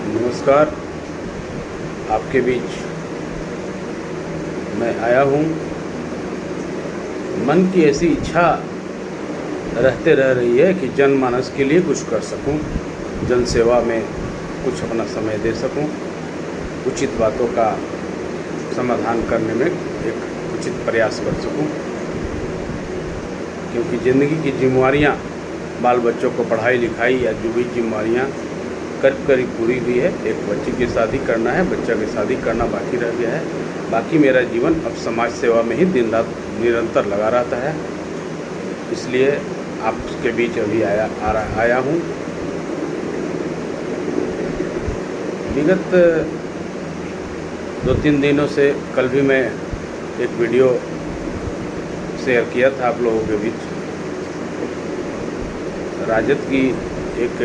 नमस्कार। आपके बीच मैं आया हूँ। मन की ऐसी इच्छा रहते रह रही है कि जनमानस के लिए कुछ कर सकूं, जन सेवा में कुछ अपना समय दे सकूं, उचित बातों का समाधान करने में एक उचित प्रयास कर सकूं। क्योंकि ज़िंदगी की जिम्मेवारियाँ, बाल बच्चों को पढ़ाई लिखाई या जो भी जिम्मेवारियाँ करीब करीब पूरी हुई है। एक बच्चे की शादी करना है, बच्चा की शादी करना बाकी रह गया है। बाकी मेरा जीवन अब समाज सेवा में ही दिन रात निरंतर लगा रहता है। इसलिए आपके बीच अभी आया हूँ। विगत 2-3 दिनों से कल भी मैं एक वीडियो शेयर किया था आप लोगों के बीच। राजद की एक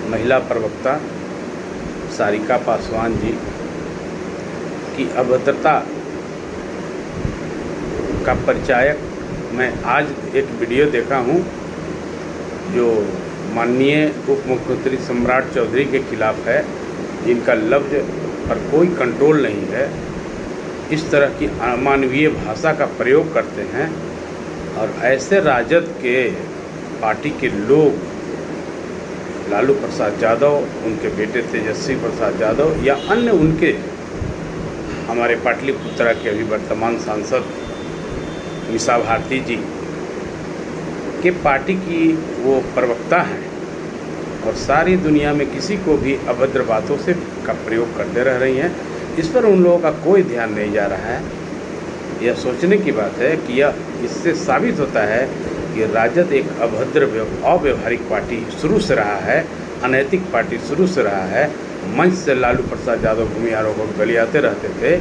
महिला प्रवक्ता सारिका पासवान जी की अभद्रता का परिचायक मैं आज एक वीडियो देखा हूं, जो माननीय उप मुख्यमंत्री सम्राट चौधरी के खिलाफ है, जिनका लफ्ज़ पर कोई कंट्रोल नहीं है। इस तरह की अमानवीय भाषा का प्रयोग करते हैं और ऐसे राजद के पार्टी के लोग, लालू प्रसाद यादव, उनके बेटे तेजस्वी प्रसाद यादव या अन्य उनके हमारे पाटलिपुत्रा के अभी वर्तमान सांसद मीसा भारती जी के पार्टी की वो प्रवक्ता हैं और सारी दुनिया में किसी को भी अभद्र बातों से का प्रयोग करते रह रही हैं। इस पर उन लोगों का कोई ध्यान नहीं जा रहा है। यह सोचने की बात है कि यह इससे साबित होता है कि राजद एक अभद्र अव्यवहारिक पार्टी शुरू से रहा है, अनैतिक पार्टी शुरू से रहा है। मंच से लालू प्रसाद यादव भूमिहारों को गलियाते रहते थे,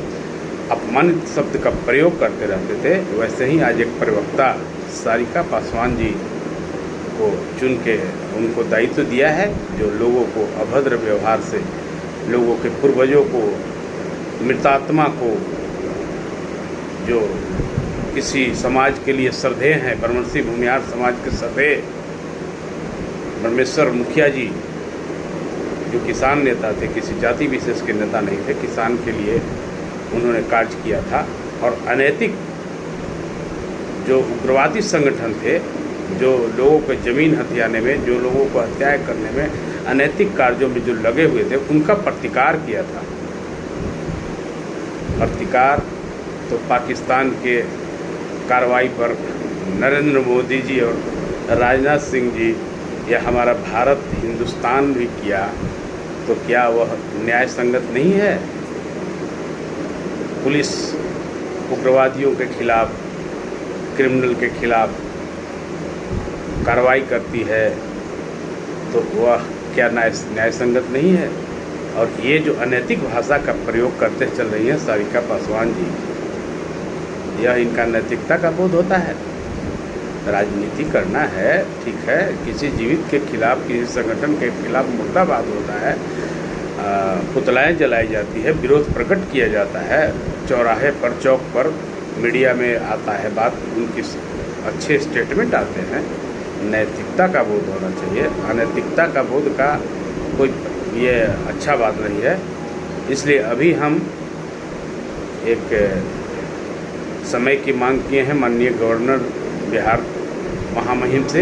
अपमानित शब्द का प्रयोग करते रहते थे। वैसे ही आज एक प्रवक्ता सारिका पासवान जी को चुन के उनको दायित्व दिया है, जो लोगों को अभद्र व्यवहार से, लोगों के पूर्वजों को, मृतात्मा को, जो किसी समाज के लिए श्रद्धेय हैं, ब्रह्मश्री भूमिहार समाज के श्रद्धेय ब्रह्मेश्वर मुखिया जी, जो किसान नेता थे, किसी जाति विशेष के नेता नहीं थे, किसान के लिए उन्होंने कार्य किया था। और अनैतिक जो उग्रवादी संगठन थे, जो लोगों को ज़मीन हथियाने में, जो लोगों को हत्याएं करने में, अनैतिक कार्यों में जो लगे हुए थे, उनका प्रतिकार किया था। प्रतिकार तो पाकिस्तान के कार्रवाई पर नरेंद्र मोदी जी और राजनाथ सिंह जी या हमारा भारत हिंदुस्तान भी किया, तो क्या वह न्याय संगत नहीं है? पुलिस उग्रवादियों के खिलाफ, क्रिमिनल के खिलाफ कार्रवाई करती है, तो वह क्या न्याय संगत नहीं है? और ये जो अनैतिक भाषा का प्रयोग करते चल रही हैं सारिका पासवान जी, यह इनका नैतिकता का बोध होता है? राजनीति करना है, ठीक है, किसी जीवित के खिलाफ, किसी संगठन के खिलाफ मुर्दाबाद होता है, पुतलाएं जलाई जाती है, विरोध प्रकट किया जाता है, चौराहे पर, चौक पर, मीडिया में आता है बात, उनकी अच्छे स्टेटमेंट आते हैं। नैतिकता का बोध होना चाहिए। अनैतिकता का बोध का कोई ये अच्छा बात नहीं है। इसलिए अभी हम एक समय की मांग किए हैं माननीय गवर्नर बिहार महामहिम से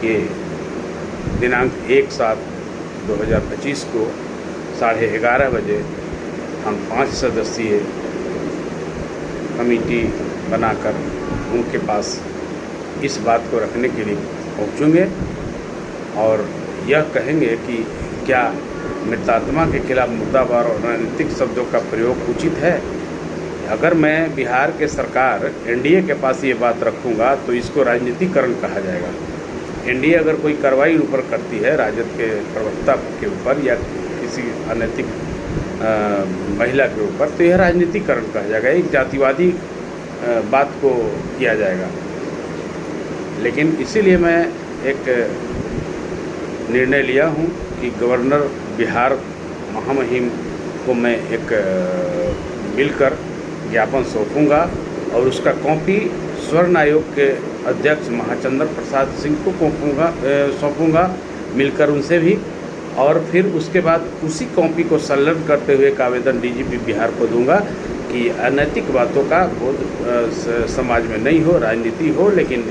कि दिनांक 1/7/2025 को 11:30 बजे हम 5 सदस्यीय कमेटी बनाकर उनके पास इस बात को रखने के लिए पहुँचेंगे और यह कहेंगे कि क्या मृतात्मा के खिलाफ मुर्दाबाद और अनैतिक शब्दों का प्रयोग उचित है। अगर मैं बिहार के सरकार एनडीए के पास ये बात रखूँगा तो इसको राजनीतिकरण कहा जाएगा। एनडीए अगर कोई कार्रवाई ऊपर करती है राजद के प्रवक्ता के ऊपर या किसी अनैतिक महिला के ऊपर, तो यह राजनीतिकरण कहा जाएगा, एक जातिवादी बात को किया जाएगा। लेकिन इसीलिए मैं एक निर्णय लिया हूँ कि गवर्नर बिहार महामहिम को मैं एक मिलकर ज्ञापन सौंपूँगा और उसका कॉपी स्वर्ण आयोग के अध्यक्ष महाचंद्र प्रसाद सिंह को सौंपूँगा, मिलकर उनसे भी, और फिर उसके बाद उसी कॉपी को संलग्न करते हुए एक आवेदन डीजीपी बिहार को दूंगा कि अनैतिक बातों का बोध समाज में नहीं हो, राजनीति हो, लेकिन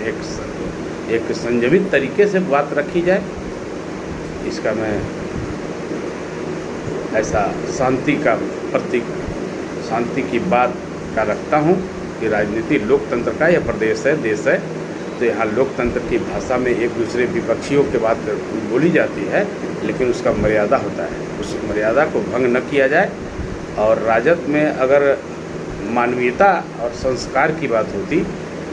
एक संयमित तरीके से बात रखी जाए। इसका मैं ऐसा शांति का प्रतीक, शांति की बात का रखता हूँ कि राजनीति लोकतंत्र का यह प्रदेश है, देश है, तो यहाँ लोकतंत्र की भाषा में एक दूसरे विपक्षियों के बात बोली जाती है, लेकिन उसका मर्यादा होता है, उस मर्यादा को भंग न किया जाए। और राजद में अगर मानवीयता और संस्कार की बात होती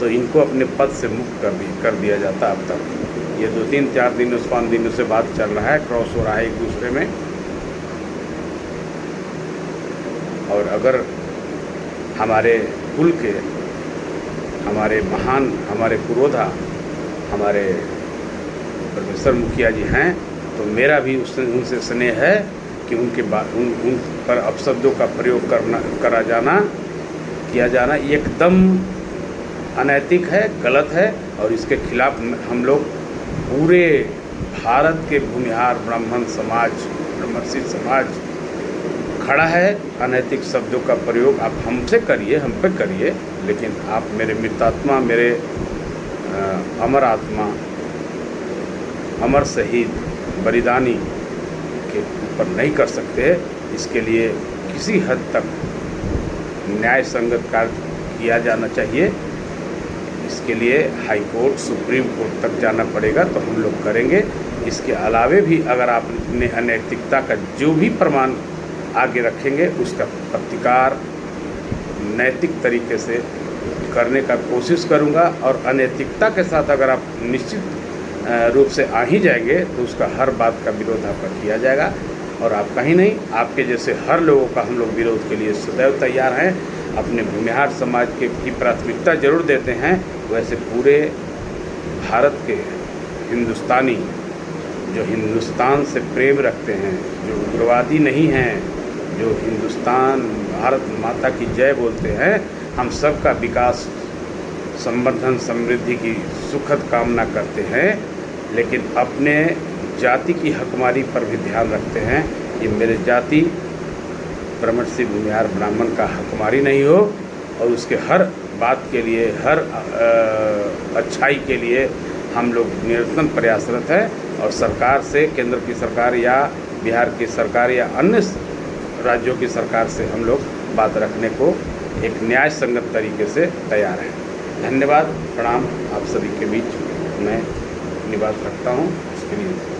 तो इनको अपने पद से मुक्त कर दिया जाता। अब तक ये 2-3-4 दिनों से 5 दिनों से बात चल रहा है, क्रॉस हो रहा है एक दूसरे में। और अगर हमारे कुल के, हमारे महान, हमारे पुरोधा, हमारे प्रोफेसर मुखिया जी हैं, तो मेरा भी उनसे स्नेह है कि उन पर अपशब्दों का प्रयोग किया जाना एकदम अनैतिक है, गलत है, और इसके खिलाफ हम लोग पूरे भारत के भूमिहार ब्राह्मण समाज, ब्रह्मर्षि समाज खड़ा है। अनैतिक शब्दों का प्रयोग आप हमसे करिए, हम पे करिए, लेकिन आप मेरे मृतात्मा, मेरे अमर आत्मा, अमर शहीद, बलिदानी के ऊपर नहीं कर सकते। इसके लिए किसी हद तक न्याय संगत कार्य किया जाना चाहिए। इसके लिए हाई कोर्ट, सुप्रीम कोर्ट तक जाना पड़ेगा, तो हम लोग करेंगे। इसके अलावे भी अगर आपने अनैतिकता का जो भी प्रमाण आगे रखेंगे, उसका प्रतिकार नैतिक तरीके से करने का कोशिश करूंगा। और अनैतिकता के साथ अगर आप निश्चित रूप से आ ही जाएंगे तो उसका हर बात का विरोध आपका किया जाएगा। और आप कहीं नहीं, आपके जैसे हर लोगों का हम लोग विरोध के लिए सदैव तैयार हैं। अपने भूमिहार समाज की प्राथमिकता जरूर देते हैं, वैसे पूरे भारत के हिंदुस्तानी जो हिंदुस्तान से प्रेम रखते हैं, जो उग्रवादी नहीं हैं, जो हिंदुस्तान, भारत माता की जय बोलते हैं, हम सब का विकास, संवर्धन, समृद्धि की सुखद कामना करते हैं, लेकिन अपने जाति की हकमारी पर भी ध्यान रखते हैं कि मेरे जाति ब्रह्मर्षि भूमिहार ब्राह्मण का हकमारी नहीं हो। और उसके हर बात के लिए, हर अच्छाई के लिए हम लोग निरंतर प्रयासरत हैं। और सरकार से, केंद्र की सरकार या बिहार की सरकार या अन्य राज्यों की सरकार से हम लोग बात रखने को एक न्याय संगत तरीके से तैयार हैं। धन्यवाद, प्रणाम। आप सभी के बीच मैं अपनी बात रखता हूँ, इसके लिए